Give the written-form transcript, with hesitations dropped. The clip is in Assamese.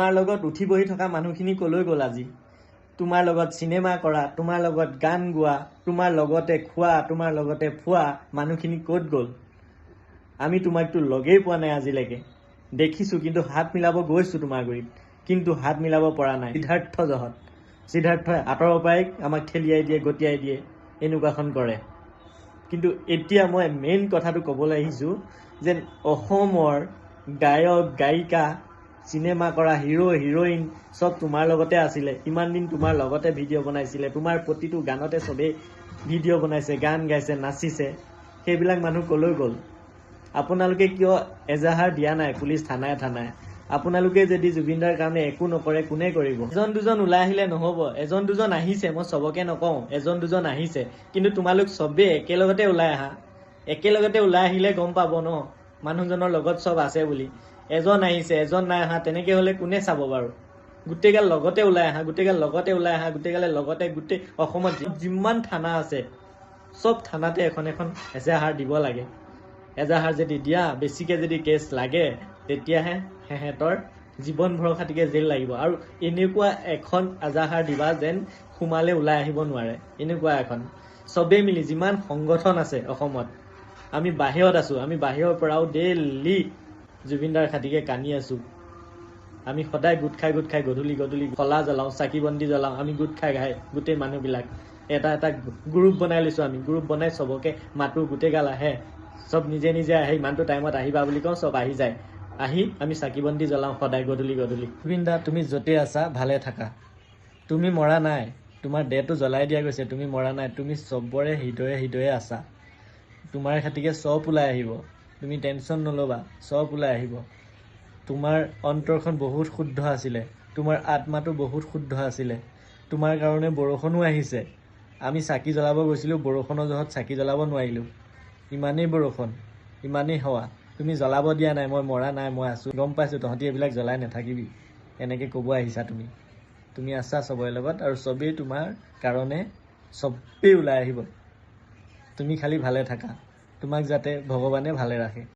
তোমাৰ লগত উঠি বহি থকা মানুহখিনি কলৈ গ'ল আজি? তোমাৰ লগত চিনেমা কৰা, তোমাৰ লগত গান গোৱা, তোমাৰ লগতে খোৱা, তোমাৰ লগতে ফুৱা মানুহখিনি ক'ত গ'ল? আমি তোমাকতো লগেই পোৱা নাই আজিলৈকে। দেখিছোঁ কিন্তু হাত মিলাব গৈছোঁ তোমাৰ গুৰিত, কিন্তু হাত মিলাব পৰা নাই। সিদ্ধাৰ্থ জহত সিদ্ধাৰ্থই আঁতৰৰ পৰাই আমাক ঠেলিয়াই দিয়ে, গতিয়াই দিয়ে, এনেকুৱাখন কৰে। কিন্তু এতিয়া মই মেইন কথাটো ক'বলৈ আহিছোঁ যে অসমৰ গায়ক গায়িকা, চিনেমা কৰা হিৰো হিৰইন চব তোমাৰ লগতে আছিলে। ইমান দিন তোমাৰ লগতে ভিডিঅ' বনাইছিলে, তোমাৰ প্ৰতিটো গানতে চবেই ভিডিঅ' বনাইছে, গান গাইছে, নাচিছে। সেইবিলাক মানুহ ক'লৈ গ'ল? আপোনালোকে কিয় এজাহাৰ দিয়া নাই পুলিচ থানাই? আপোনালোকে যদি জুবিনদাৰ কাৰণে একো নকৰে কোনে কৰিব? এজন দুজন ওলাই আহিলে নহ'ব। এজন দুজন আহিছে, মই চবকে নকওঁ, এজন দুজন আহিছে, কিন্তু তোমালোক চবেই একেলগতে ওলাই আহা। একেলগতে ওলাই আহিলে গম পাব ন মানুহজনৰ লগত চব আছে বুলি। এজন আহিছে এজন নাই অহা, তেনেকে হ'লে কোনে চাব বাৰু? গোটেইগাল লগতে ওলাই আহা, গোটেইগাল লগতে ওলাই আহা, গোটেইগালে লগতে গোটেই অসমত যিমান থানা আছে চব থানাতে এখন এখন এজাহাৰ দিব লাগে। এজাহাৰ যদি দিয়া, বেছিকে যদি কেছ লাগে, তেতিয়াহে সিহঁতৰ জীৱন ভৰসাটিকে জেল লাগিব। আৰু এনেকুৱা এখন এজাহাৰ দিবা যেন সোমালে ওলাই আহিব নোৱাৰে, এনেকুৱা এখন। চবেই মিলি যিমান সংগঠন আছে অসমত, আমি বাহিৰত আছোঁ, আমি বাহিৰৰ পৰাও ডেইলি জুবিনদাৰ খাতিকে কান্দি আছোঁ। আমি সদায় গোট খাই গধূলি শলা জ্বলাওঁ, চাকি বন্তি জ্বলাওঁ। আমি গোট খাই গোটেই মানুহবিলাক এটা গ্ৰুপ বনাই লৈছোঁ। আমি গ্ৰুপ বনাই চবকে মাতো, গোটেইগাল আহে, চব নিজে নিজে আহে। ইমানটো টাইমত আহিবা বুলি কওঁ, চব আহি যায়। আহি আমি চাকি বন্তি জ্বলাওঁ সদায় গধূলি। জুবিনদা, তুমি য'তে আছা ভালে থাকা। তুমি মৰা নাই, তোমাৰ দেহটো জ্বলাই দিয়া গৈছে, তুমি মৰা নাই। তুমি চবৰে হৃদয়ে আছা। তোমাৰ খাতিকে চব ওলাই আহিব, তুমি টেনশ্যন নল'বা, চব ওলাই আহিব। তোমাৰ অন্তৰখন বহুত শুদ্ধ আছিলে, তোমাৰ আত্মাটো বহুত শুদ্ধ আছিলে। তোমাৰ কাৰণে বৰষুণো আহিছে। আমি চাকি জ্বলাব গৈছিলোঁ, বৰষুণৰ জহত চাকি জ্বলাব নোৱাৰিলোঁ। ইমানেই বৰষুণ, ইমানেই হাৱা, তুমি জ্বলাব দিয়া নাই। মই মৰা নাই, মই আছোঁ। গম পাইছোঁ তহঁতি এইবিলাক জ্বলাই নাথাকিবি, এনেকৈ ক'ব আহিছা তুমি আছা চবৰে লগত, আৰু চবেই তোমাৰ কাৰণে চবেই ওলাই আহিব। তুমি খালি ভালে থাকা, তোমাক যাতে ভগৱানে ভালে ৰাখে।